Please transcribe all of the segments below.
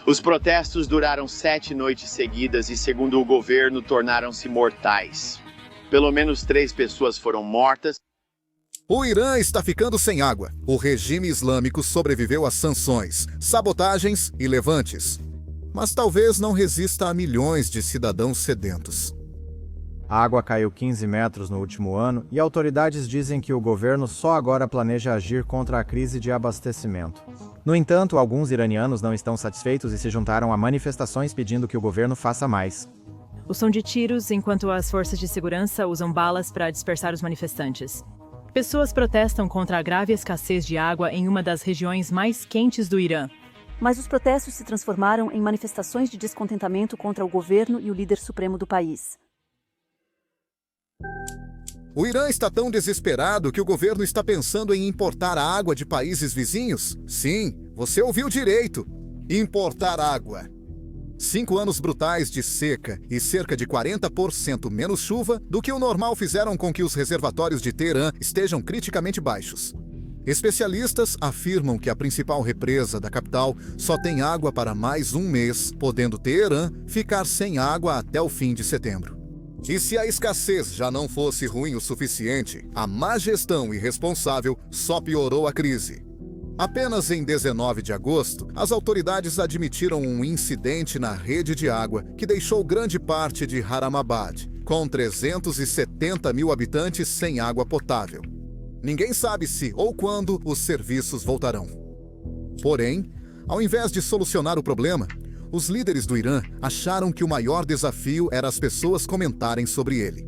Os protestos duraram 7 noites seguidas e, segundo o governo, tornaram-se mortais. Pelo menos 3 pessoas foram mortas. O Irã está ficando sem água. O regime islâmico sobreviveu às sanções, sabotagens e levantes. Mas talvez não resista a milhões de cidadãos sedentos. A água caiu 15 metros no último ano e autoridades dizem que o governo só agora planeja agir contra a crise de abastecimento. No entanto, alguns iranianos não estão satisfeitos e se juntaram a manifestações pedindo que o governo faça mais. O som de tiros, enquanto as forças de segurança usam balas para dispersar os manifestantes. Pessoas protestam contra a grave escassez de água em uma das regiões mais quentes do Irã. Mas os protestos se transformaram em manifestações de descontentamento contra o governo e o líder supremo do país. O Irã está tão desesperado que o governo está pensando em importar água de países vizinhos? Sim, você ouviu direito. Importar água. 5 anos brutais de seca e cerca de 40% menos chuva do que o normal fizeram com que os reservatórios de Teherã estejam criticamente baixos. Especialistas afirmam que a principal represa da capital só tem água para mais um mês, podendo Teherã ficar sem água até o fim de setembro. E se a escassez já não fosse ruim o suficiente, a má gestão irresponsável só piorou a crise. Apenas em 19 de agosto, as autoridades admitiram um incidente na rede de água que deixou grande parte de Haramabad, com 370 mil habitantes sem água potável. Ninguém sabe se ou quando os serviços voltarão. Porém, ao invés de solucionar o problema, os líderes do Irã acharam que o maior desafio era as pessoas comentarem sobre ele.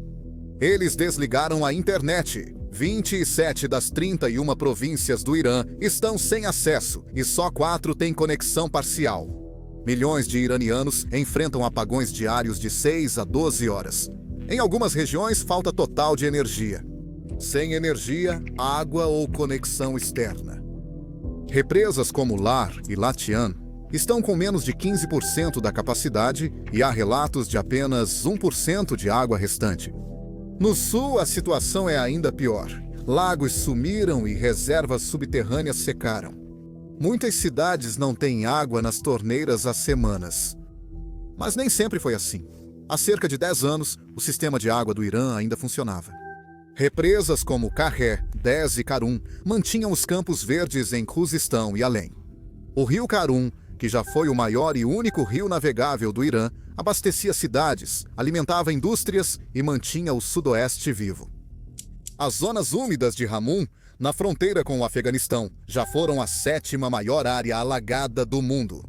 Eles desligaram a internet. 27 das 31 províncias do Irã estão sem acesso e só 4 têm conexão parcial. Milhões de iranianos enfrentam apagões diários de 6 a 12 horas. Em algumas regiões, falta total de energia. Sem energia, água ou conexão externa. Represas como Lar e Latian estão com menos de 15% da capacidade e há relatos de apenas 1% de água restante. No sul, a situação é ainda pior. Lagos sumiram e reservas subterrâneas secaram. Muitas cidades não têm água nas torneiras há semanas. Mas nem sempre foi assim. Há cerca de 10 anos, o sistema de água do Irã ainda funcionava. Represas como Karé, Dez e Karun mantinham os campos verdes em Khuzistão e além. O rio Karun, que já foi o maior e único rio navegável do Irã, abastecia cidades, alimentava indústrias e mantinha o sudoeste vivo. As zonas úmidas de Ramun, na fronteira com o Afeganistão, já foram a 7ª maior área alagada do mundo.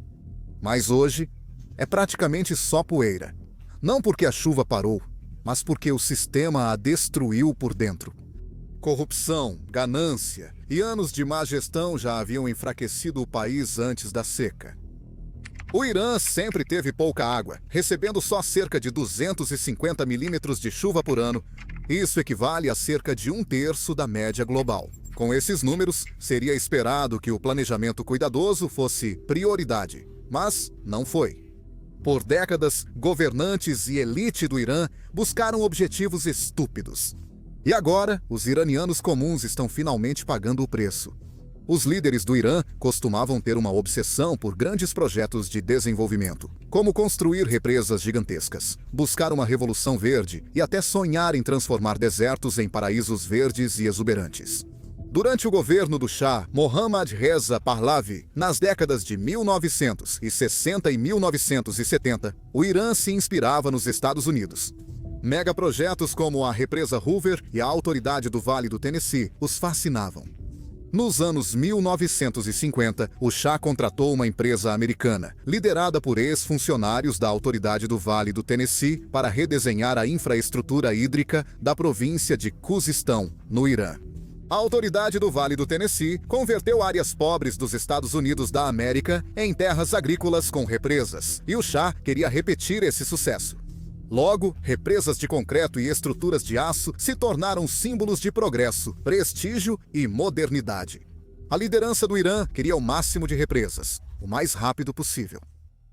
Mas hoje, é praticamente só poeira. Não porque a chuva parou, mas porque o sistema a destruiu por dentro. Corrupção, ganância e anos de má gestão já haviam enfraquecido o país antes da seca. O Irã sempre teve pouca água, recebendo só cerca de 250 milímetros de chuva por ano. Isso equivale a cerca de 1/3 da média global. Com esses números, seria esperado que o planejamento cuidadoso fosse prioridade, mas não foi. Por décadas, governantes e elite do Irã buscaram objetivos estúpidos. E agora, os iranianos comuns estão finalmente pagando o preço. Os líderes do Irã costumavam ter uma obsessão por grandes projetos de desenvolvimento, como construir represas gigantescas, buscar uma revolução verde e até sonhar em transformar desertos em paraísos verdes e exuberantes. Durante o governo do Shah Mohammad Reza Pahlavi, nas décadas de 1960 e 1970, o Irã se inspirava nos Estados Unidos. Megaprojetos como a represa Hoover e a Autoridade do Vale do Tennessee os fascinavam. Nos anos 1950, o Shah contratou uma empresa americana, liderada por ex-funcionários da Autoridade do Vale do Tennessee, para redesenhar a infraestrutura hídrica da província de Khuzistão, no Irã. A Autoridade do Vale do Tennessee converteu áreas pobres dos Estados Unidos da América em terras agrícolas com represas, e o Shah queria repetir esse sucesso. Logo, represas de concreto e estruturas de aço se tornaram símbolos de progresso, prestígio e modernidade. A liderança do Irã queria o máximo de represas, o mais rápido possível.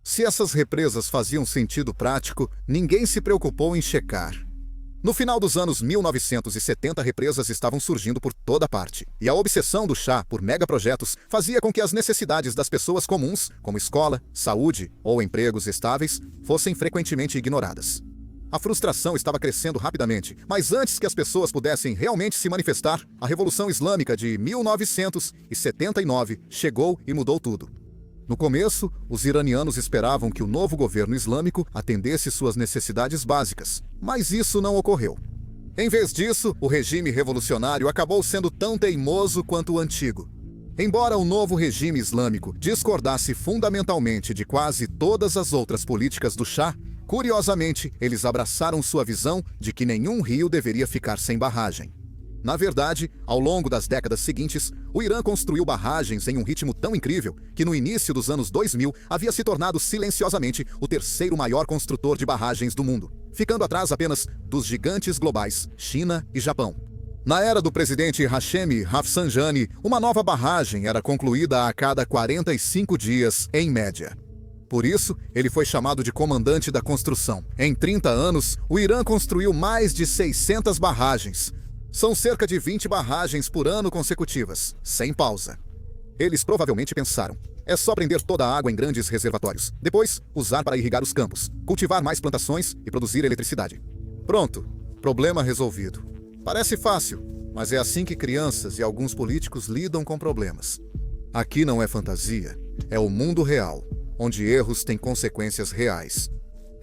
Se essas represas faziam sentido prático, ninguém se preocupou em checar. No final dos anos 1970, represas estavam surgindo por toda parte, e a obsessão do Shah por megaprojetos fazia com que as necessidades das pessoas comuns, como escola, saúde ou empregos estáveis, fossem frequentemente ignoradas. A frustração estava crescendo rapidamente, mas antes que as pessoas pudessem realmente se manifestar, a Revolução Islâmica de 1979 chegou e mudou tudo. No começo, os iranianos esperavam que o novo governo islâmico atendesse suas necessidades básicas, mas isso não ocorreu. Em vez disso, o regime revolucionário acabou sendo tão teimoso quanto o antigo. Embora o novo regime islâmico discordasse fundamentalmente de quase todas as outras políticas do Shah, curiosamente, eles abraçaram sua visão de que nenhum rio deveria ficar sem barragem. Na verdade, ao longo das décadas seguintes, o Irã construiu barragens em um ritmo tão incrível que no início dos anos 2000 havia se tornado silenciosamente o terceiro maior construtor de barragens do mundo, ficando atrás apenas dos gigantes globais, China e Japão. Na era do presidente Hashemi Rafsanjani, uma nova barragem era concluída a cada 45 dias, em média. Por isso, ele foi chamado de comandante da construção. Em 30 anos, o Irã construiu mais de 600 barragens. São cerca de 20 barragens por ano consecutivas, sem pausa. Eles provavelmente pensaram: é só prender toda a água em grandes reservatórios, depois usar para irrigar os campos, cultivar mais plantações e produzir eletricidade. Pronto, problema resolvido. Parece fácil, mas é assim que crianças e alguns políticos lidam com problemas. Aqui não é fantasia, é o mundo real, onde erros têm consequências reais.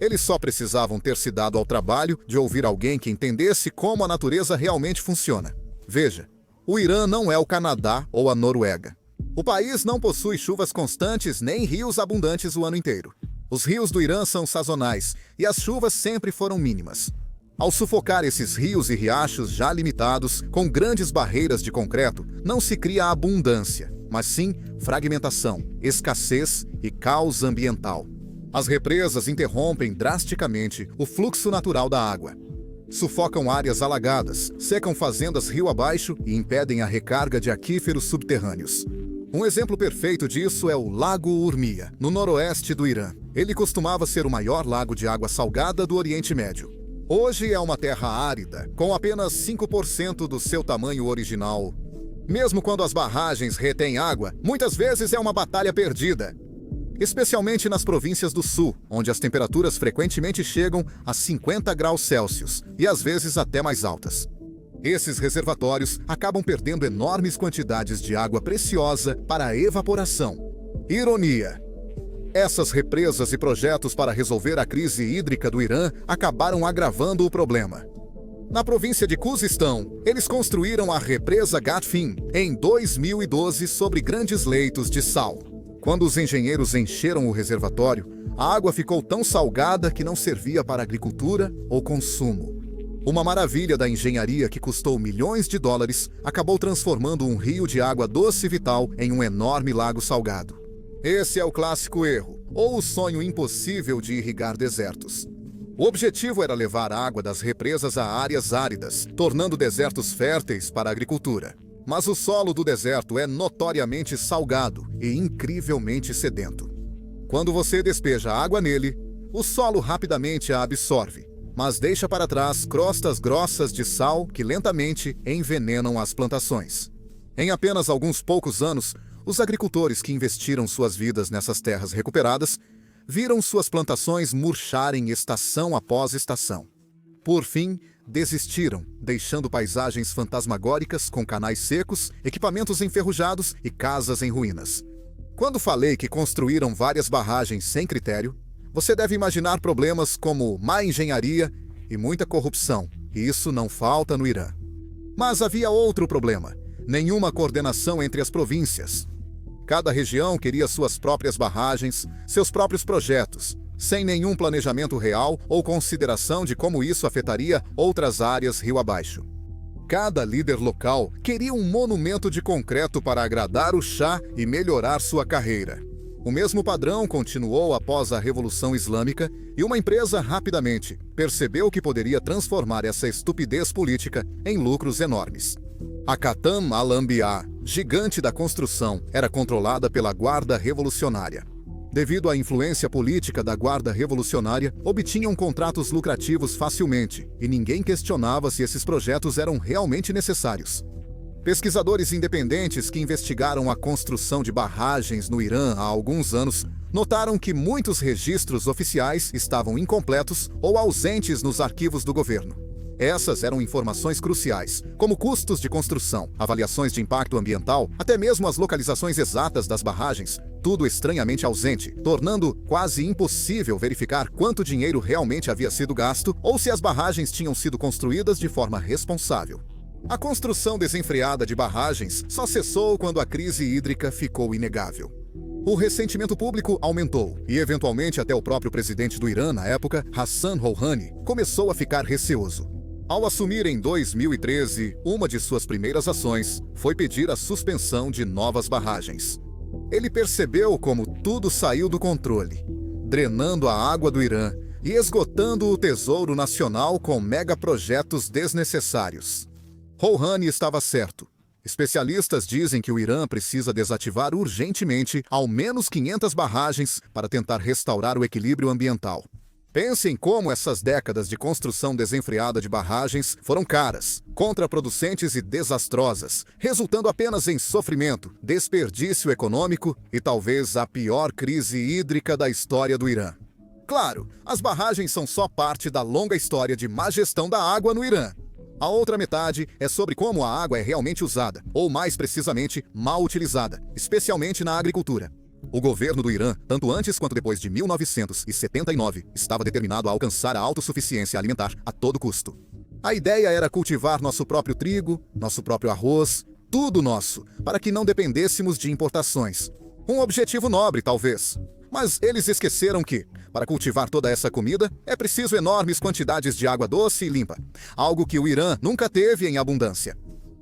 Eles só precisavam ter se dado ao trabalho de ouvir alguém que entendesse como a natureza realmente funciona. Veja, o Irã não é o Canadá ou a Noruega. O país não possui chuvas constantes nem rios abundantes o ano inteiro. Os rios do Irã são sazonais e as chuvas sempre foram mínimas. Ao sufocar esses rios e riachos já limitados, com grandes barreiras de concreto, não se cria abundância, mas sim fragmentação, escassez e caos ambiental. As represas interrompem drasticamente o fluxo natural da água. Sufocam áreas alagadas, secam fazendas rio abaixo e impedem a recarga de aquíferos subterrâneos. Um exemplo perfeito disso é o Lago Urmia, no noroeste do Irã. Ele costumava ser o maior lago de água salgada do Oriente Médio. Hoje é uma terra árida, com apenas 5% do seu tamanho original. Mesmo quando as barragens retêm água, muitas vezes é uma batalha perdida. Especialmente nas províncias do sul, onde as temperaturas frequentemente chegam a 50 graus Celsius e às vezes até mais altas. Esses reservatórios acabam perdendo enormes quantidades de água preciosa para a evaporação. Ironia: essas represas e projetos para resolver a crise hídrica do Irã acabaram agravando o problema. Na província de Khuzistão, eles construíram a represa Gatfin em 2012 sobre grandes leitos de sal. Quando os engenheiros encheram o reservatório, a água ficou tão salgada que não servia para agricultura ou consumo. Uma maravilha da engenharia que custou milhões de dólares acabou transformando um rio de água doce e vital em um enorme lago salgado. Esse é o clássico erro, ou o sonho impossível de irrigar desertos. O objetivo era levar a água das represas a áreas áridas, tornando desertos férteis para a agricultura. Mas o solo do deserto é notoriamente salgado e incrivelmente sedento. Quando você despeja água nele, o solo rapidamente a absorve, mas deixa para trás crostas grossas de sal que lentamente envenenam as plantações. Em apenas alguns poucos anos, os agricultores que investiram suas vidas nessas terras recuperadas viram suas plantações murcharem estação após estação. Por fim, desistiram, deixando paisagens fantasmagóricas com canais secos, equipamentos enferrujados e casas em ruínas. Quando falei que construíram várias barragens sem critério, você deve imaginar problemas como má engenharia e muita corrupção, e isso não falta no Irã. Mas havia outro problema: nenhuma coordenação entre as províncias. Cada região queria suas próprias barragens, seus próprios projetos, sem nenhum planejamento real ou consideração de como isso afetaria outras áreas rio abaixo. Cada líder local queria um monumento de concreto para agradar o Shah e melhorar sua carreira. O mesmo padrão continuou após a Revolução Islâmica e uma empresa rapidamente percebeu que poderia transformar essa estupidez política em lucros enormes. A Khatam Al-Anbiya, gigante da construção, era controlada pela Guarda Revolucionária. Devido à influência política da Guarda Revolucionária, obtinham contratos lucrativos facilmente, e ninguém questionava se esses projetos eram realmente necessários. Pesquisadores independentes que investigaram a construção de barragens no Irã há alguns anos notaram que muitos registros oficiais estavam incompletos ou ausentes nos arquivos do governo. Essas eram informações cruciais, como custos de construção, avaliações de impacto ambiental, até mesmo as localizações exatas das barragens, tudo estranhamente ausente, tornando quase impossível verificar quanto dinheiro realmente havia sido gasto ou se as barragens tinham sido construídas de forma responsável. A construção desenfreada de barragens só cessou quando a crise hídrica ficou inegável. O ressentimento público aumentou e, eventualmente, até o próprio presidente do Irã na época, Hassan Rouhani, começou a ficar receoso. Ao assumir em 2013, uma de suas primeiras ações foi pedir a suspensão de novas barragens. Ele percebeu como tudo saiu do controle, drenando a água do Irã e esgotando o tesouro nacional com megaprojetos desnecessários. Rouhani estava certo. Especialistas dizem que o Irã precisa desativar urgentemente ao menos 500 barragens para tentar restaurar o equilíbrio ambiental. Pensem como essas décadas de construção desenfreada de barragens foram caras, contraproducentes e desastrosas, resultando apenas em sofrimento, desperdício econômico e talvez a pior crise hídrica da história do Irã. Claro, as barragens são só parte da longa história de má gestão da água no Irã. A outra metade é sobre como a água é realmente usada, ou mais precisamente, mal utilizada, especialmente na agricultura. O governo do Irã, tanto antes quanto depois de 1979, estava determinado a alcançar a autossuficiência alimentar a todo custo. A ideia era cultivar nosso próprio trigo, nosso próprio arroz, tudo nosso, para que não dependêssemos de importações. Um objetivo nobre, talvez. Mas eles esqueceram que, para cultivar toda essa comida, é preciso enormes quantidades de água doce e limpa, algo que o Irã nunca teve em abundância.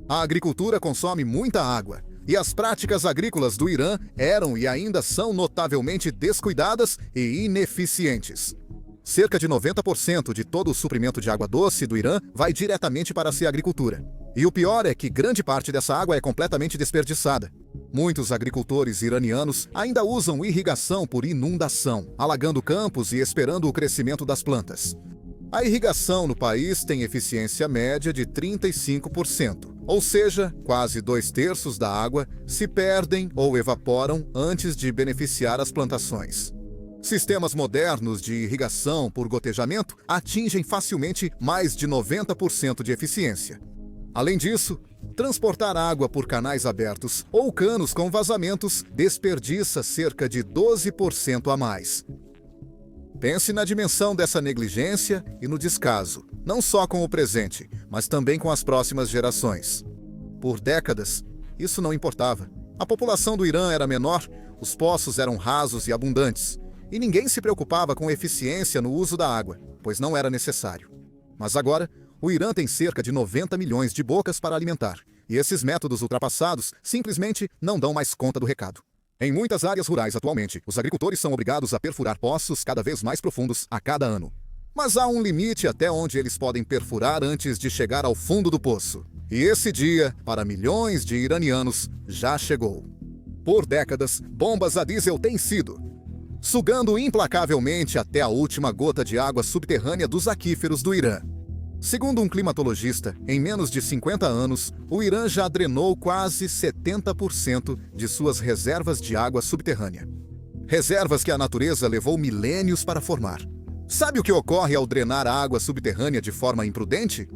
A agricultura consome muita água, e as práticas agrícolas do Irã eram e ainda são notavelmente descuidadas e ineficientes. Cerca de 90% de todo o suprimento de água doce do Irã vai diretamente para a agricultura. E o pior é que grande parte dessa água é completamente desperdiçada. Muitos agricultores iranianos ainda usam irrigação por inundação, alagando campos e esperando o crescimento das plantas. A irrigação no país tem eficiência média de 35%, ou seja, quase 2/3 da água se perdem ou evaporam antes de beneficiar as plantações. Sistemas modernos de irrigação por gotejamento atingem facilmente mais de 90% de eficiência. Além disso, transportar água por canais abertos ou canos com vazamentos desperdiça cerca de 12% a mais. Pense na dimensão dessa negligência e no descaso, não só com o presente, mas também com as próximas gerações. Por décadas, isso não importava. A população do Irã era menor, os poços eram rasos e abundantes, e ninguém se preocupava com eficiência no uso da água, pois não era necessário. Mas agora, o Irã tem cerca de 90 milhões de bocas para alimentar, e esses métodos ultrapassados simplesmente não dão mais conta do recado. Em muitas áreas rurais atualmente, os agricultores são obrigados a perfurar poços cada vez mais profundos a cada ano. Mas há um limite até onde eles podem perfurar antes de chegar ao fundo do poço. E esse dia, para milhões de iranianos, já chegou. Por décadas, bombas a diesel têm sido, sugando implacavelmente até a última gota de água subterrânea dos aquíferos do Irã. Segundo um climatologista, em menos de 50 anos, o Irã já drenou quase 70% de suas reservas de água subterrânea. Reservas que a natureza levou milênios para formar. Sabe o que ocorre ao drenar a água subterrânea de forma imprudente?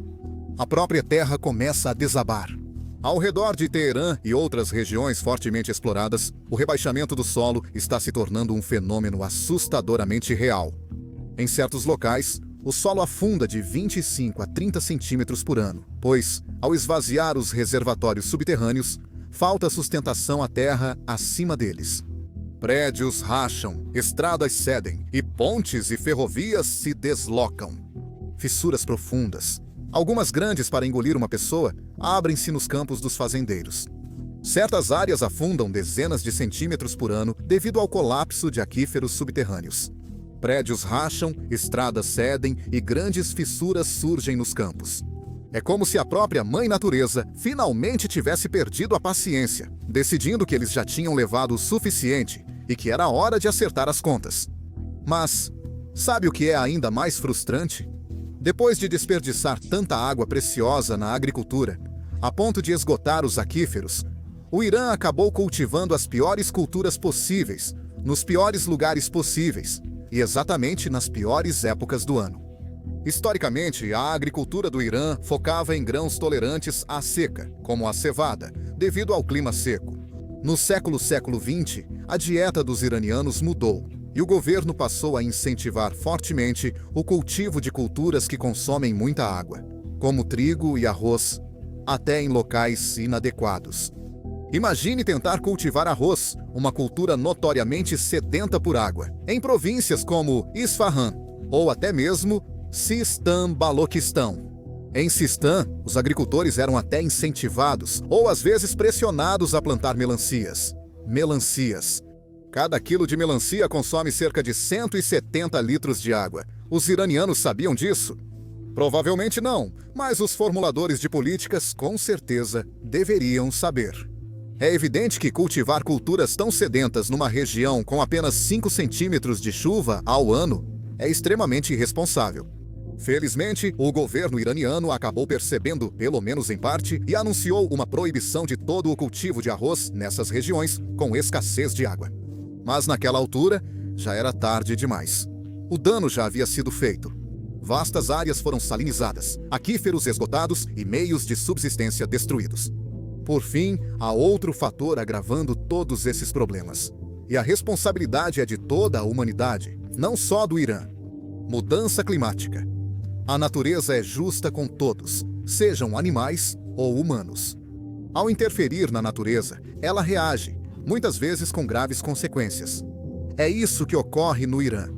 A própria terra começa a desabar. Ao redor de Teherã e outras regiões fortemente exploradas, o rebaixamento do solo está se tornando um fenômeno assustadoramente real. Em certos locais, o solo afunda de 25 a 30 centímetros por ano, pois, ao esvaziar os reservatórios subterrâneos, falta sustentação à terra acima deles. Prédios racham, estradas cedem e pontes e ferrovias se deslocam. Fissuras profundas, algumas grandes para engolir uma pessoa, abrem-se nos campos dos fazendeiros. Certas áreas afundam dezenas de centímetros por ano devido ao colapso de aquíferos subterrâneos. Prédios racham, estradas cedem e grandes fissuras surgem nos campos. É como se a própria Mãe Natureza finalmente tivesse perdido a paciência, decidindo que eles já tinham levado o suficiente e que era hora de acertar as contas. Mas, sabe o que é ainda mais frustrante? Depois de desperdiçar tanta água preciosa na agricultura, a ponto de esgotar os aquíferos, o Irã acabou cultivando as piores culturas possíveis, nos piores lugares possíveis, e exatamente nas piores épocas do ano. Historicamente, a agricultura do Irã focava em grãos tolerantes à seca, como a cevada, devido ao clima seco. No século XX, a dieta dos iranianos mudou, e o governo passou a incentivar fortemente o cultivo de culturas que consomem muita água, como trigo e arroz, até em locais inadequados. Imagine tentar cultivar arroz, uma cultura notoriamente sedenta por água, em províncias como Isfahan, ou até mesmo Sistan-Baloquistão. Em Sistan, os agricultores eram até incentivados, ou às vezes pressionados a plantar melancias. Melancias. Cada quilo de melancia consome cerca de 170 litros de água. Os iranianos sabiam disso? Provavelmente não, mas os formuladores de políticas, com certeza, deveriam saber. É evidente que cultivar culturas tão sedentas numa região com apenas 5 centímetros de chuva ao ano é extremamente irresponsável. Felizmente, o governo iraniano acabou percebendo, pelo menos em parte, e anunciou uma proibição de todo o cultivo de arroz nessas regiões com escassez de água. Mas naquela altura, já era tarde demais. O dano já havia sido feito. Vastas áreas foram salinizadas, aquíferos esgotados e meios de subsistência destruídos. Por fim, há outro fator agravando todos esses problemas. E a responsabilidade é de toda a humanidade, não só do Irã. Mudança climática. A natureza é justa com todos, sejam animais ou humanos. Ao interferir na natureza, ela reage, muitas vezes com graves consequências. É isso que ocorre no Irã.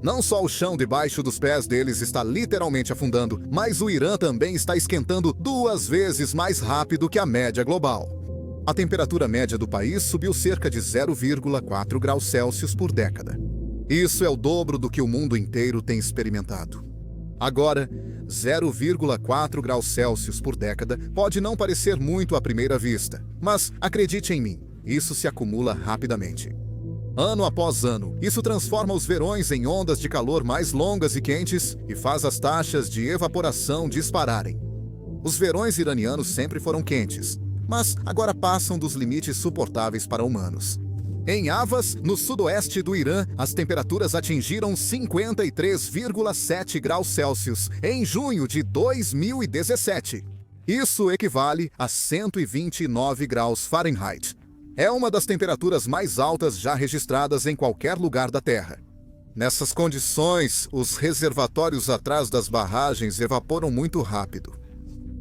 Não só o chão debaixo dos pés deles está literalmente afundando, mas o Irã também está esquentando 2 vezes mais rápido que a média global. A temperatura média do país subiu cerca de 0,4 graus Celsius por década. Isso é o dobro do que o mundo inteiro tem experimentado. Agora, 0,4 graus Celsius por década pode não parecer muito à primeira vista, mas acredite em mim, isso se acumula rapidamente. Ano após ano, isso transforma os verões em ondas de calor mais longas e quentes e faz as taxas de evaporação dispararem. Os verões iranianos sempre foram quentes, mas agora passam dos limites suportáveis para humanos. Em Havas, no sudoeste do Irã, as temperaturas atingiram 53,7 graus Celsius em junho de 2017. Isso equivale a 129 graus Fahrenheit. É uma das temperaturas mais altas já registradas em qualquer lugar da Terra. Nessas condições, os reservatórios atrás das barragens evaporam muito rápido.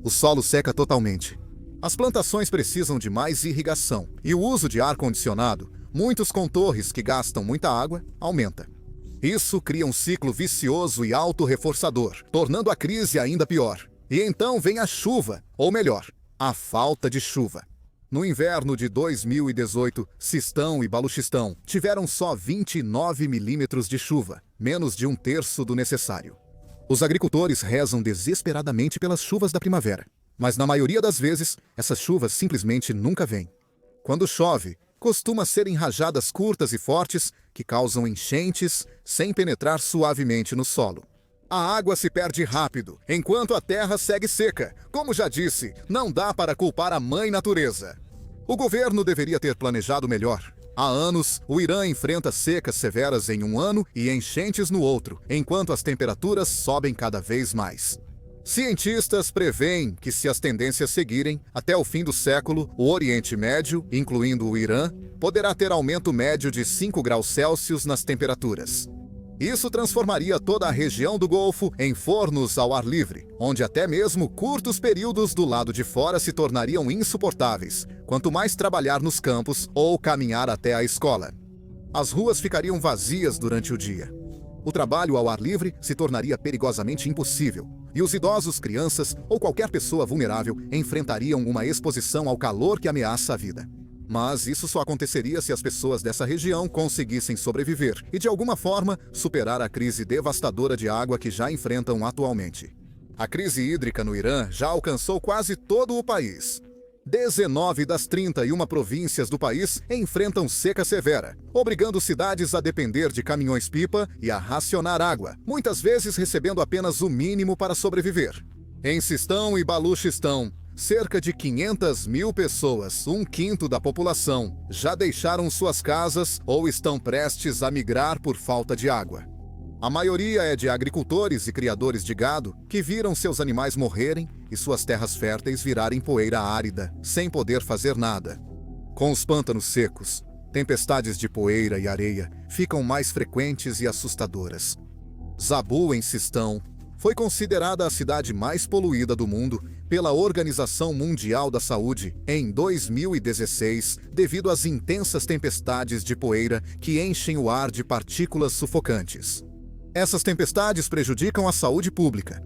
O solo seca totalmente. As plantações precisam de mais irrigação e o uso de ar-condicionado, muitos com torres que gastam muita água, aumenta. Isso cria um ciclo vicioso e autorreforçador, tornando a crise ainda pior. E então vem a chuva, ou melhor, a falta de chuva. No inverno de 2018, Sistão e Baluchistão tiveram só 29 milímetros de chuva, menos de 1/3 do necessário. Os agricultores rezam desesperadamente pelas chuvas da primavera, mas na maioria das vezes, essas chuvas simplesmente nunca vêm. Quando chove, costuma serem rajadas curtas e fortes que causam enchentes sem penetrar suavemente no solo. A água se perde rápido, enquanto a terra segue seca. Como já disse, não dá para culpar a mãe natureza. O governo deveria ter planejado melhor. Há anos, o Irã enfrenta secas severas em um ano e enchentes no outro, enquanto as temperaturas sobem cada vez mais. Cientistas preveem que, se as tendências seguirem, até o fim do século, o Oriente Médio, incluindo o Irã, poderá ter aumento médio de 5 graus Celsius nas temperaturas. Isso transformaria toda a região do Golfo em fornos ao ar livre, onde até mesmo curtos períodos do lado de fora se tornariam insuportáveis, quanto mais trabalhar nos campos ou caminhar até a escola. As ruas ficariam vazias durante o dia. O trabalho ao ar livre se tornaria perigosamente impossível, e os idosos, crianças ou qualquer pessoa vulnerável enfrentariam uma exposição ao calor que ameaça a vida. Mas isso só aconteceria se as pessoas dessa região conseguissem sobreviver e, de alguma forma, superar a crise devastadora de água que já enfrentam atualmente. A crise hídrica no Irã já alcançou quase todo o país. 19 das 31 províncias do país enfrentam seca severa, obrigando cidades a depender de caminhões-pipa e a racionar água, muitas vezes recebendo apenas o mínimo para sobreviver. Em Sistão e Baluchistão, cerca de 500 mil pessoas, um quinto da população, já deixaram suas casas ou estão prestes a migrar por falta de água. A maioria é de agricultores e criadores de gado que viram seus animais morrerem e suas terras férteis virarem poeira árida, sem poder fazer nada. Com os pântanos secos, tempestades de poeira e areia ficam mais frequentes e assustadoras. Zabu, em Sistão, foi considerada a cidade mais poluída do mundo pela Organização Mundial da Saúde em 2016, devido às intensas tempestades de poeira que enchem o ar de partículas sufocantes. Essas tempestades prejudicam a saúde pública.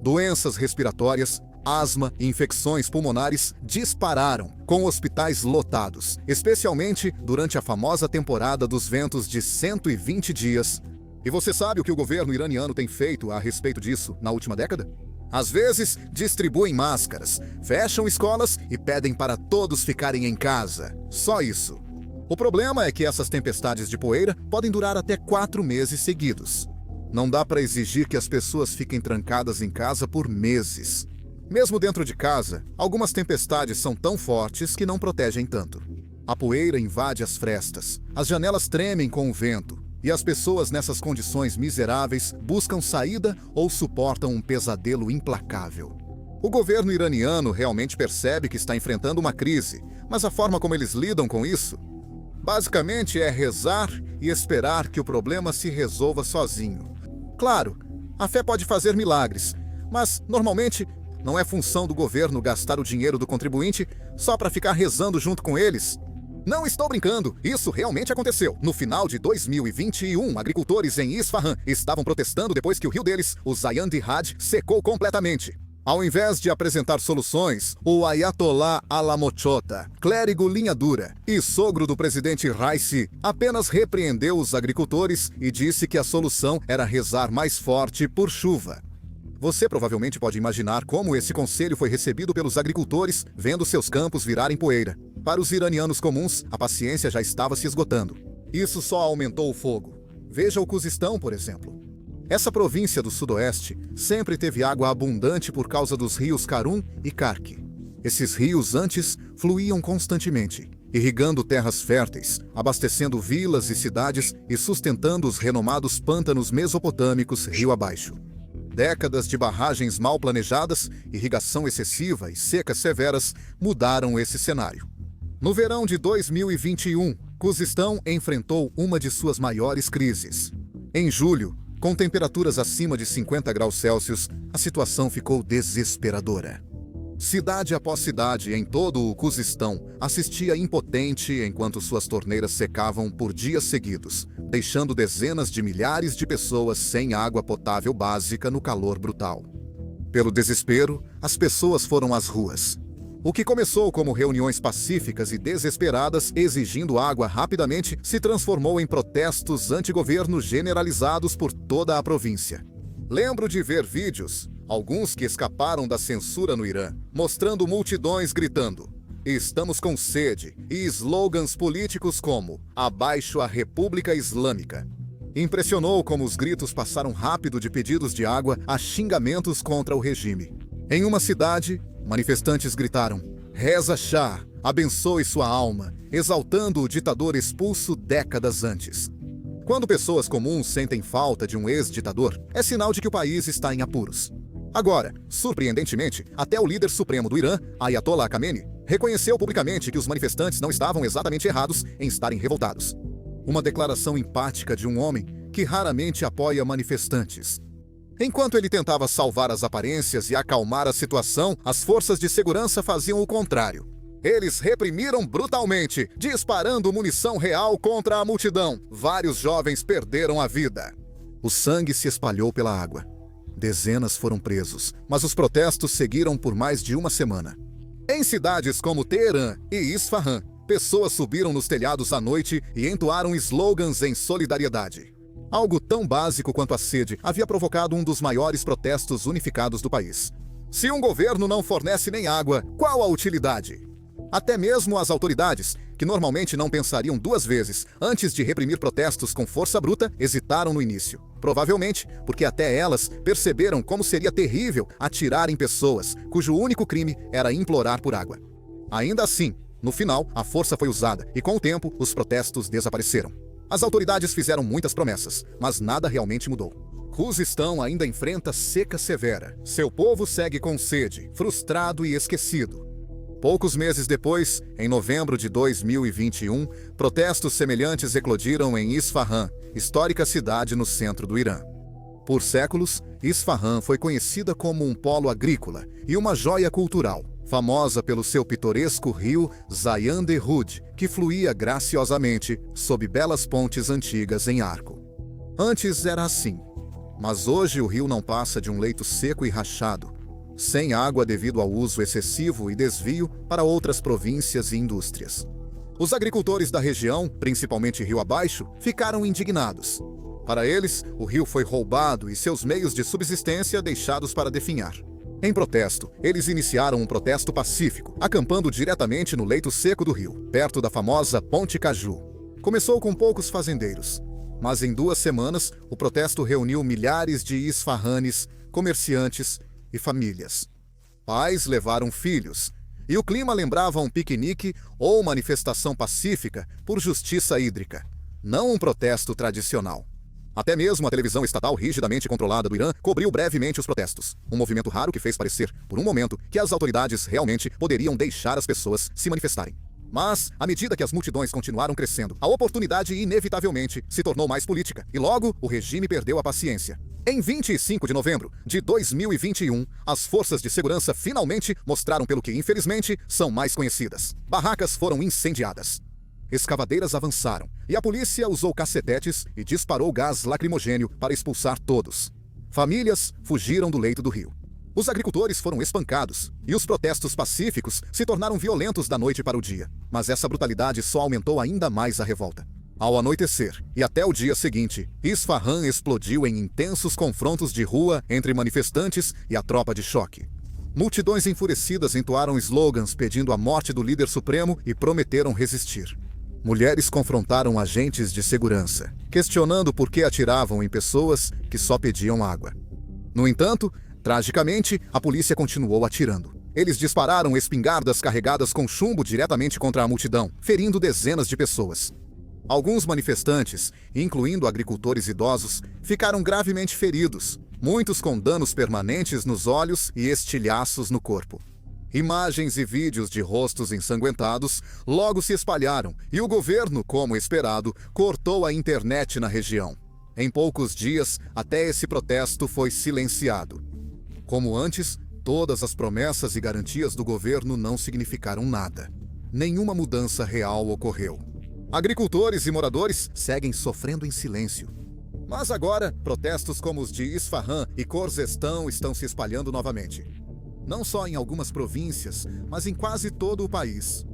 Doenças respiratórias, asma e infecções pulmonares dispararam, com hospitais lotados, especialmente durante a famosa temporada dos ventos de 120 dias. E você sabe o que o governo iraniano tem feito a respeito disso na última década? Às vezes, distribuem máscaras, fecham escolas e pedem para todos ficarem em casa. Só isso. O problema é que essas tempestades de poeira podem durar até 4 meses seguidos. Não dá para exigir que as pessoas fiquem trancadas em casa por meses. Mesmo dentro de casa, algumas tempestades são tão fortes que não protegem tanto. A poeira invade as frestas, as janelas tremem com o vento, e as pessoas nessas condições miseráveis buscam saída ou suportam um pesadelo implacável. O governo iraniano realmente percebe que está enfrentando uma crise, mas a forma como eles lidam com isso, basicamente é rezar e esperar que o problema se resolva sozinho. Claro, a fé pode fazer milagres, mas, normalmente, não é função do governo gastar o dinheiro do contribuinte só para ficar rezando junto com eles. Não estou brincando, isso realmente aconteceu. No final de 2021, agricultores em Isfahan estavam protestando depois que o rio deles, o Zayand Had, secou completamente. Ao invés de apresentar soluções, o Ayatollah Alamochota, clérigo linha dura e sogro do presidente Raisi, apenas repreendeu os agricultores e disse que a solução era rezar mais forte por chuva. Você provavelmente pode imaginar como esse conselho foi recebido pelos agricultores, vendo seus campos virarem poeira. Para os iranianos comuns, a paciência já estava se esgotando. Isso só aumentou o fogo. Veja o Khuzistão, por exemplo. Essa província do sudoeste sempre teve água abundante por causa dos rios Karun e Kark. Esses rios antes fluíam constantemente, irrigando terras férteis, abastecendo vilas e cidades e sustentando os renomados pântanos mesopotâmicos rio abaixo. Décadas de barragens mal planejadas, irrigação excessiva e secas severas mudaram esse cenário. No verão de 2021, Khuzistão enfrentou uma de suas maiores crises. Em julho, com temperaturas acima de 50 graus Celsius, a situação ficou desesperadora. Cidade após cidade em todo o Khuzistão assistia impotente enquanto suas torneiras secavam por dias seguidos, deixando dezenas de milhares de pessoas sem água potável básica no calor brutal. Pelo desespero, as pessoas foram às ruas. O que começou como reuniões pacíficas e desesperadas exigindo água rapidamente se transformou em protestos anti-governo generalizados por toda a província. Lembro de ver vídeos, alguns que escaparam da censura no Irã, mostrando multidões gritando "Estamos com sede" e slogans políticos como "Abaixo a República Islâmica". Impressionou como os gritos passaram rápido de pedidos de água a xingamentos contra o regime. Em uma cidade, manifestantes gritaram "Reza Shah, abençoe sua alma", exaltando o ditador expulso décadas antes. Quando pessoas comuns sentem falta de um ex-ditador, é sinal de que o país está em apuros. Agora, surpreendentemente, até o líder supremo do Irã, Ayatollah Khamenei, reconheceu publicamente que os manifestantes não estavam exatamente errados em estarem revoltados. Uma declaração empática de um homem que raramente apoia manifestantes. Enquanto ele tentava salvar as aparências e acalmar a situação, as forças de segurança faziam o contrário. Eles reprimiram brutalmente, disparando munição real contra a multidão. Vários jovens perderam a vida. O sangue se espalhou pela água. Dezenas foram presos, mas os protestos seguiram por mais de uma semana. Em cidades como Teherã e Isfahan, pessoas subiram nos telhados à noite e entoaram slogans em solidariedade. Algo tão básico quanto a sede havia provocado um dos maiores protestos unificados do país. Se um governo não fornece nem água, qual a utilidade? Até mesmo as autoridades, que normalmente não pensariam duas vezes antes de reprimir protestos com força bruta, hesitaram no início. Provavelmente porque até elas perceberam como seria terrível atirar em pessoas cujo único crime era implorar por água. Ainda assim, no final, a força foi usada e, com o tempo, os protestos desapareceram. As autoridades fizeram muitas promessas, mas nada realmente mudou. Khuzestão ainda enfrenta seca severa. Seu povo segue com sede, frustrado e esquecido. Poucos meses depois, em novembro de 2021, protestos semelhantes eclodiram em Isfahan, histórica cidade no centro do Irã. Por séculos, Isfahan foi conhecida como um polo agrícola e uma joia cultural, famosa pelo seu pitoresco rio Zayan-e-Rud, que fluía graciosamente sob belas pontes antigas em arco. Antes era assim, mas hoje o rio não passa de um leito seco e rachado, sem água devido ao uso excessivo e desvio para outras províncias e indústrias. Os agricultores da região, principalmente rio abaixo, ficaram indignados. Para eles, o rio foi roubado e seus meios de subsistência deixados para definhar. Em protesto, eles iniciaram um protesto pacífico, acampando diretamente no leito seco do rio, perto da famosa Ponte Caju. Começou com poucos fazendeiros, mas em 2 semanas, o protesto reuniu milhares de isfahanes, comerciantes e famílias. Pais levaram filhos, e o clima lembrava um piquenique ou manifestação pacífica por justiça hídrica, não um protesto tradicional. Até mesmo a televisão estatal rigidamente controlada do Irã cobriu brevemente os protestos, um movimento raro que fez parecer, por um momento, que as autoridades realmente poderiam deixar as pessoas se manifestarem. Mas, à medida que as multidões continuaram crescendo, a oportunidade inevitavelmente se tornou mais política, e logo o regime perdeu a paciência. Em 25 de novembro de 2021, as forças de segurança finalmente mostraram pelo que, infelizmente, são mais conhecidas. Barracas foram incendiadas. Escavadeiras avançaram, e a polícia usou cacetetes e disparou gás lacrimogênio para expulsar todos. Famílias fugiram do leito do rio. Os agricultores foram espancados, e os protestos pacíficos se tornaram violentos da noite para o dia. Mas essa brutalidade só aumentou ainda mais a revolta. Ao anoitecer, e até o dia seguinte, Isfahan explodiu em intensos confrontos de rua entre manifestantes e a tropa de choque. Multidões enfurecidas entoaram slogans pedindo a morte do líder supremo e prometeram resistir. Mulheres confrontaram agentes de segurança, questionando por que atiravam em pessoas que só pediam água. No entanto, tragicamente, a polícia continuou atirando. Eles dispararam espingardas carregadas com chumbo diretamente contra a multidão, ferindo dezenas de pessoas. Alguns manifestantes, incluindo agricultores idosos, ficaram gravemente feridos, muitos com danos permanentes nos olhos e estilhaços no corpo. Imagens e vídeos de rostos ensanguentados logo se espalharam e o governo, como esperado, cortou a internet na região. Em poucos dias, até esse protesto foi silenciado. Como antes, todas as promessas e garantias do governo não significaram nada. Nenhuma mudança real ocorreu. Agricultores e moradores seguem sofrendo em silêncio. Mas agora, protestos como os de Isfahan e Khuzestão estão se espalhando novamente. Não só em algumas províncias, mas em quase todo o país.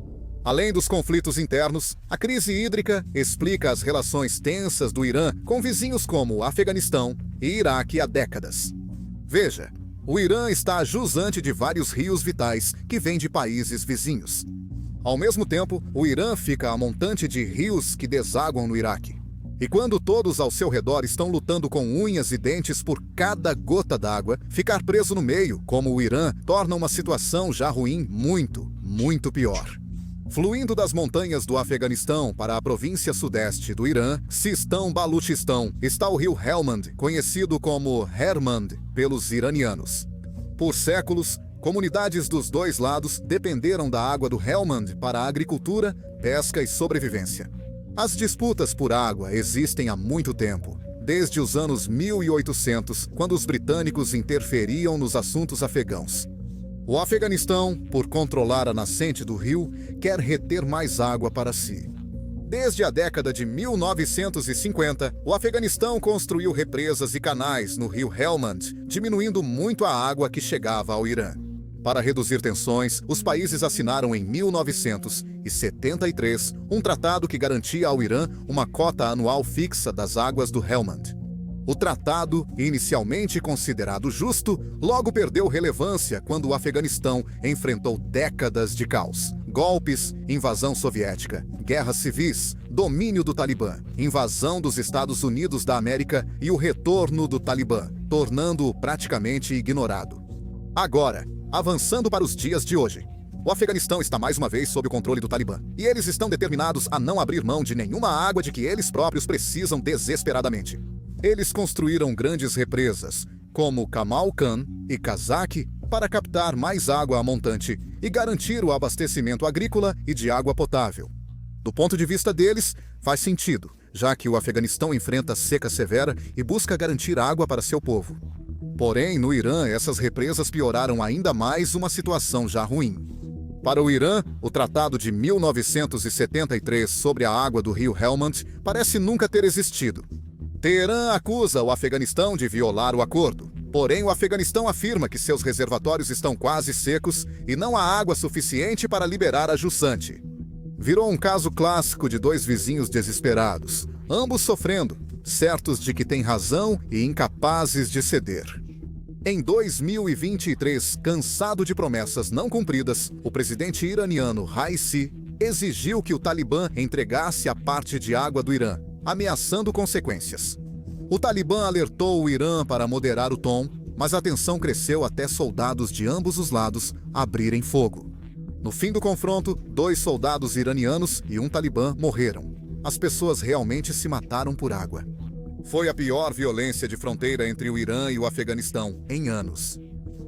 Além dos conflitos internos, a crise hídrica explica as relações tensas do Irã com vizinhos como Afeganistão e Iraque há décadas. Veja, o Irã está jusante de vários rios vitais que vêm de países vizinhos. Ao mesmo tempo, o Irã fica a montante de rios que desaguam no Iraque. E quando todos ao seu redor estão lutando com unhas e dentes por cada gota d'água, ficar preso no meio, como o Irã, torna uma situação já ruim muito, muito pior. Fluindo das montanhas do Afeganistão para a província sudeste do Irã, Sistão-Baluchistão, está o rio Helmand, conhecido como Hermand pelos iranianos. Por séculos, comunidades dos dois lados dependeram da água do Helmand para a agricultura, pesca e sobrevivência. As disputas por água existem há muito tempo, desde os anos 1800, quando os britânicos interferiam nos assuntos afegãos. O Afeganistão, por controlar a nascente do rio, quer reter mais água para si. Desde a década de 1950, o Afeganistão construiu represas e canais no rio Helmand, diminuindo muito a água que chegava ao Irã. Para reduzir tensões, os países assinaram em 1973 um tratado que garantia ao Irã uma cota anual fixa das águas do Helmand. O tratado, inicialmente considerado justo, logo perdeu relevância quando o Afeganistão enfrentou décadas de caos, Golpes, invasão soviética, guerras civis, domínio do Talibã, invasão dos Estados Unidos da América e o retorno do Talibã, tornando-o praticamente ignorado. Agora, avançando para os dias de hoje. O Afeganistão está mais uma vez sob o controle do Talibã, e eles estão determinados a não abrir mão de nenhuma água de que eles próprios precisam desesperadamente. Eles construíram grandes represas, como Kamal Khan e Kazakh, para captar mais água a montante e garantir o abastecimento agrícola e de água potável. Do ponto de vista deles, faz sentido, já que o Afeganistão enfrenta seca severa e busca garantir água para seu povo. Porém, no Irã, essas represas pioraram ainda mais uma situação já ruim. Para o Irã, o Tratado de 1973 sobre a água do rio Helmand parece nunca ter existido. Teherã acusa o Afeganistão de violar o acordo. Porém, o Afeganistão afirma que seus reservatórios estão quase secos e não há água suficiente para liberar a jusante. Virou um caso clássico de dois vizinhos desesperados, ambos sofrendo, certos de que têm razão e incapazes de ceder. Em 2023, cansado de promessas não cumpridas, o presidente iraniano Raisi exigiu que o Talibã entregasse a parte de água do Irã, ameaçando consequências. O Talibã alertou o Irã para moderar o tom, mas a tensão cresceu até soldados de ambos os lados abrirem fogo. No fim do confronto, 2 soldados iranianos e um talibã morreram. As pessoas realmente se mataram por água. Foi a pior violência de fronteira entre o Irã e o Afeganistão em anos.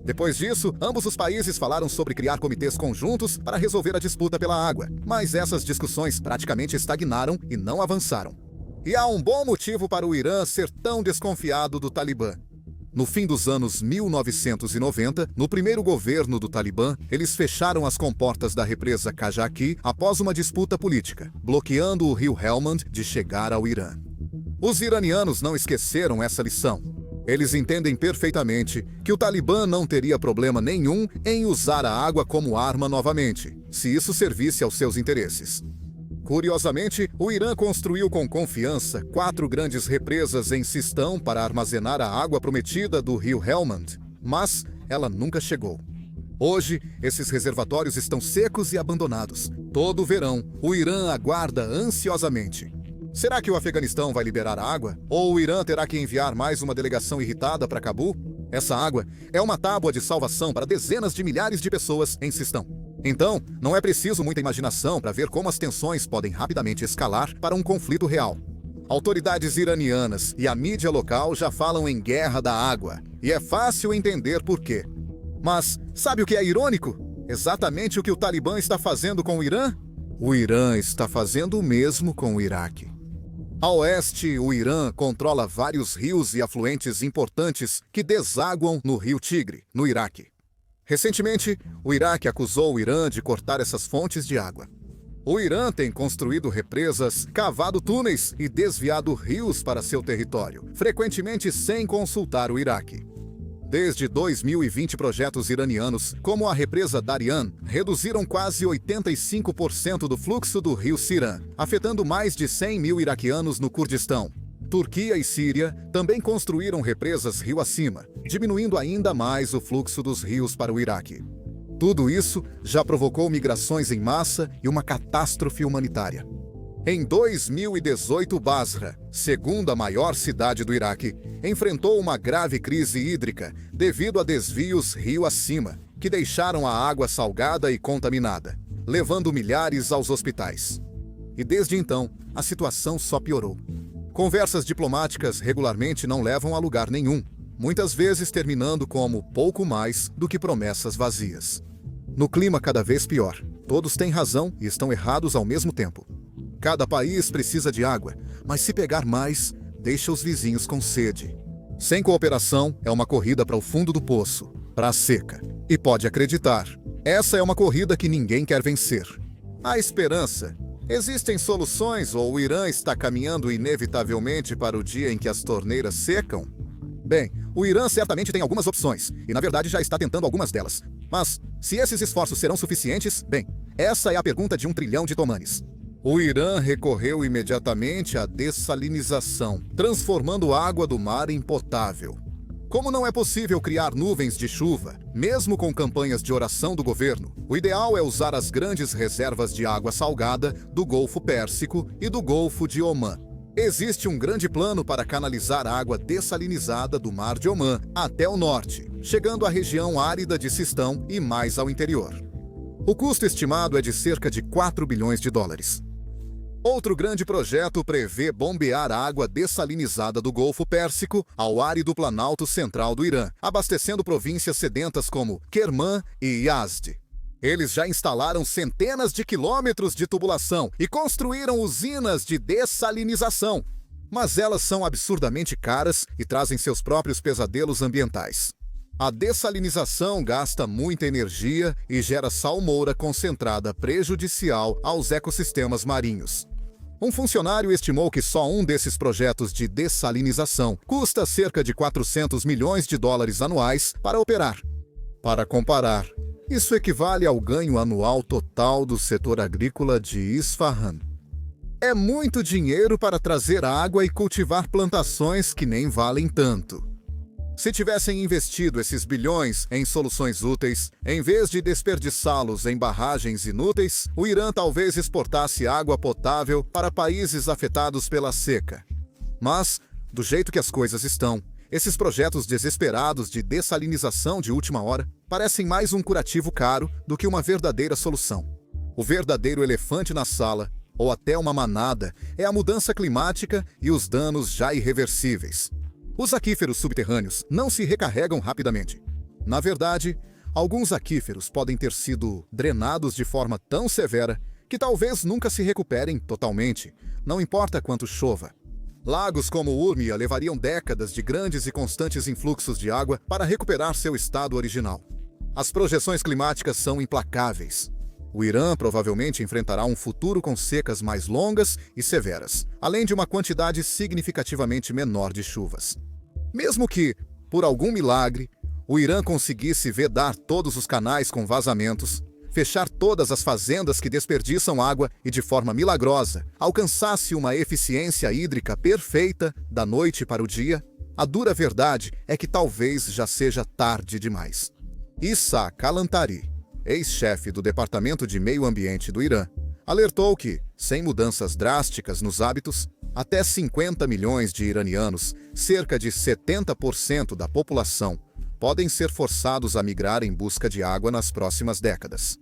Depois disso, ambos os países falaram sobre criar comitês conjuntos para resolver a disputa pela água, mas essas discussões praticamente estagnaram e não avançaram. E há um bom motivo para o Irã ser tão desconfiado do Talibã. No fim dos anos 1990, no primeiro governo do Talibã, eles fecharam as comportas da represa Kajaki após uma disputa política, bloqueando o rio Helmand de chegar ao Irã. Os iranianos não esqueceram essa lição. Eles entendem perfeitamente que o Talibã não teria problema nenhum em usar a água como arma novamente, se isso servisse aos seus interesses. Curiosamente, o Irã construiu com confiança 4 grandes represas em Sistão para armazenar a água prometida do rio Helmand, mas ela nunca chegou. Hoje, esses reservatórios estão secos e abandonados. Todo o verão, o Irã aguarda ansiosamente. Será que o Afeganistão vai liberar a água? Ou o Irã terá que enviar mais uma delegação irritada para Cabul? Essa água é uma tábua de salvação para dezenas de milhares de pessoas em Sistão. Então, não é preciso muita imaginação para ver como as tensões podem rapidamente escalar para um conflito real. Autoridades iranianas e a mídia local já falam em guerra da água, e é fácil entender por quê. Mas sabe o que é irônico? Exatamente o que o Talibã está fazendo com o Irã? O Irã está fazendo o mesmo com o Iraque. A oeste, o Irã controla vários rios e afluentes importantes que desaguam no rio Tigre, no Iraque. Recentemente, o Iraque acusou o Irã de cortar essas fontes de água. O Irã tem construído represas, cavado túneis e desviado rios para seu território, frequentemente sem consultar o Iraque. Desde 2020, projetos iranianos, como a represa Daryan, reduziram quase 85% do fluxo do rio Siran, afetando mais de 100 mil iraquianos no Kurdistão. Turquia e Síria também construíram represas rio acima, diminuindo ainda mais o fluxo dos rios para o Iraque. Tudo isso já provocou migrações em massa e uma catástrofe humanitária. Em 2018, Basra, segunda maior cidade do Iraque, enfrentou uma grave crise hídrica devido a desvios rio acima, que deixaram a água salgada e contaminada, levando milhares aos hospitais. E desde então, a situação só piorou. Conversas diplomáticas regularmente não levam a lugar nenhum, muitas vezes terminando como pouco mais do que promessas vazias. No clima cada vez pior, todos têm razão e estão errados ao mesmo tempo. Cada país precisa de água, mas se pegar mais, deixa os vizinhos com sede. Sem cooperação, é uma corrida para o fundo do poço, para a seca. E pode acreditar, essa é uma corrida que ninguém quer vencer. Há esperança. Existem soluções ou o Irã está caminhando inevitavelmente para o dia em que as torneiras secam? Bem, o Irã certamente tem algumas opções, e na verdade já está tentando algumas delas. Mas, se esses esforços serão suficientes, bem, essa é a pergunta de 1 trilhão de tomanes. O Irã recorreu imediatamente à dessalinização, transformando a água do mar em potável. Como não é possível criar nuvens de chuva, mesmo com campanhas de oração do governo, o ideal é usar as grandes reservas de água salgada do Golfo Pérsico e do Golfo de Omã. Existe um grande plano para canalizar a água dessalinizada do Mar de Omã até o norte, chegando à região árida de Sistão e mais ao interior. O custo estimado é de cerca de 4 bilhões de dólares. Outro grande projeto prevê bombear a água dessalinizada do Golfo Pérsico ao árido planalto central do Irã, abastecendo províncias sedentas como Kerman e Yazd. Eles já instalaram centenas de quilômetros de tubulação e construíram usinas de dessalinização. Mas elas são absurdamente caras e trazem seus próprios pesadelos ambientais. A dessalinização gasta muita energia e gera salmoura concentrada prejudicial aos ecossistemas marinhos. Um funcionário estimou que só um desses projetos de dessalinização custa cerca de 400 milhões de dólares anuais para operar. Para comparar, isso equivale ao ganho anual total do setor agrícola de Isfahan. É muito dinheiro para trazer água e cultivar plantações que nem valem tanto. Se tivessem investido esses bilhões em soluções úteis, em vez de desperdiçá-los em barragens inúteis, o Irã talvez exportasse água potável para países afetados pela seca. Mas, do jeito que as coisas estão, esses projetos desesperados de dessalinização de última hora parecem mais um curativo caro do que uma verdadeira solução. O verdadeiro elefante na sala, ou até uma manada, é a mudança climática e os danos já irreversíveis. Os aquíferos subterrâneos não se recarregam rapidamente. Na verdade, alguns aquíferos podem ter sido drenados de forma tão severa que talvez nunca se recuperem totalmente, não importa quanto chova. Lagos como Urmia levariam décadas de grandes e constantes influxos de água para recuperar seu estado original. As projeções climáticas são implacáveis. O Irã provavelmente enfrentará um futuro com secas mais longas e severas, além de uma quantidade significativamente menor de chuvas. Mesmo que, por algum milagre, o Irã conseguisse vedar todos os canais com vazamentos, fechar todas as fazendas que desperdiçam água e, de forma milagrosa, alcançasse uma eficiência hídrica perfeita da noite para o dia, a dura verdade é que talvez já seja tarde demais. Issa Kalantari, ex-chefe do Departamento de Meio Ambiente do Irã, alertou que, sem mudanças drásticas nos hábitos, até 50 milhões de iranianos, cerca de 70% da população, podem ser forçados a migrar em busca de água nas próximas décadas.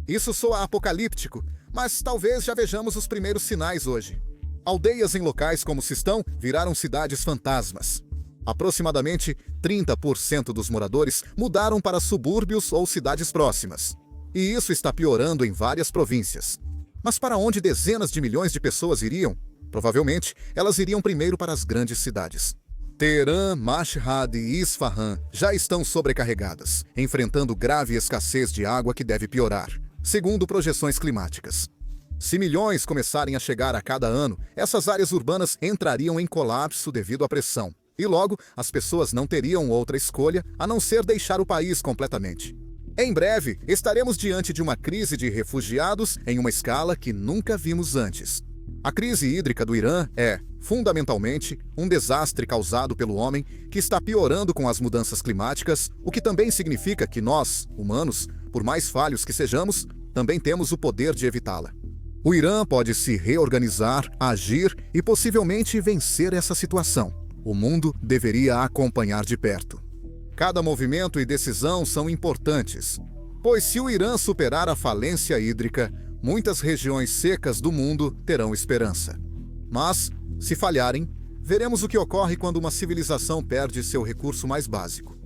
Isso soa apocalíptico, mas talvez já vejamos os primeiros sinais hoje. Aldeias em locais como Sistão viraram cidades fantasmas. Aproximadamente 30% dos moradores mudaram para subúrbios ou cidades próximas. E isso está piorando em várias províncias. Mas para onde dezenas de milhões de pessoas iriam? Provavelmente, elas iriam primeiro para as grandes cidades. Teherã, Mashhad e Isfahan já estão sobrecarregadas, enfrentando grave escassez de água que deve piorar, segundo projeções climáticas. Se milhões começarem a chegar a cada ano, essas áreas urbanas entrariam em colapso devido à pressão. E logo, as pessoas não teriam outra escolha a não ser deixar o país completamente. Em breve, estaremos diante de uma crise de refugiados em uma escala que nunca vimos antes. A crise hídrica do Irã é, fundamentalmente, um desastre causado pelo homem que está piorando com as mudanças climáticas, o que também significa que nós, humanos, por mais falhos que sejamos, também temos o poder de evitá-la. O Irã pode se reorganizar, agir e possivelmente vencer essa situação. O mundo deveria acompanhar de perto. Cada movimento e decisão são importantes, pois se o Irã superar a falência hídrica, muitas regiões secas do mundo terão esperança. Mas, se falharem, veremos o que ocorre quando uma civilização perde seu recurso mais básico.